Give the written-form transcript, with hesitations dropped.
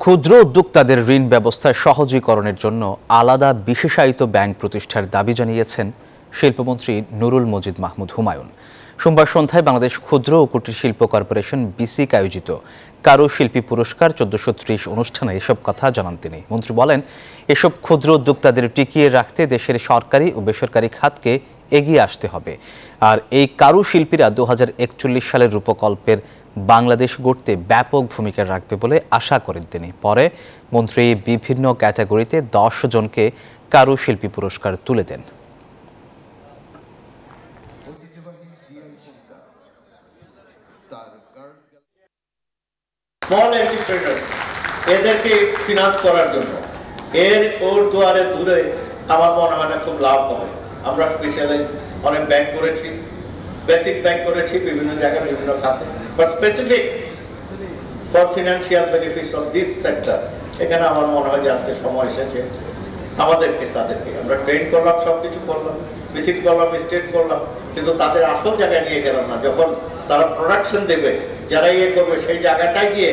ক্ষুদ্র উদ্যোক্তাদের ঋণ ব্যবস্থায় সহজীকরণের জন্য আলাদা বিশেষায়িত ব্যাংক প্রতিষ্ঠার দাবি জানিয়েছেন শিল্পমন্ত্রী নুরুল মজিদ মাহমুদ হুমায়ুন। সোমবার সন্ধ্যায় বাংলাদেশ ক্ষুদ্র ও কুটির শিল্প কর্পোরেশন বিসিক আয়োজিত কারুশিল্পী পুরস্কার 1430 অনুষ্ঠানে এসব কথা জানান তিনি। মন্ত্রী বলেন, এসব ক্ষুদ্র উদ্যোক্তাদের টিকিয়ে রাখতে দেশের সরকারি ও বেসরকারি খাতকে এগিয়ে আসতে হবে। আর এই কারুশিল্পীরা 2041 সালের রূপকল্পের বাংলাদেশ গড়তে ব্যাপক ভূমিকা রাখবে বলে আশা করেন তিনি। পরে মন্ত্রী বিভিন্ন ক্যাটাগরিতে 10 জনকে কারুশিল্পী পুরস্কার তুলে দেন। স্মল এন্টারপ্রেনার এদেরকে ফিনান্স করার জন্য ওর দুয়ারে দূরে আমার মনে হয় না খুব লাভ হবে। আমরা স্পেশালি অনেক ব্যাংক করেছি, বেসিক ব্যাংক করেছি বিভিন্ন জায়গায় বিভিন্ন খাতে, but specific for financial benefits of this sector এখানে আমার মনে হয় যে আজকে সময় এসেছে তাদেরকে আমরা ট্রেন করলাম, সবকিছু করলাম, ভিজিট করলাম, স্টেট করলাম, কিন্তু তাদের আসল জায়গায় নিয়ে গেলাম না। যখন তারা প্রোডাকশন দেবে, যারা করবে সেই জায়গাটায় গিয়ে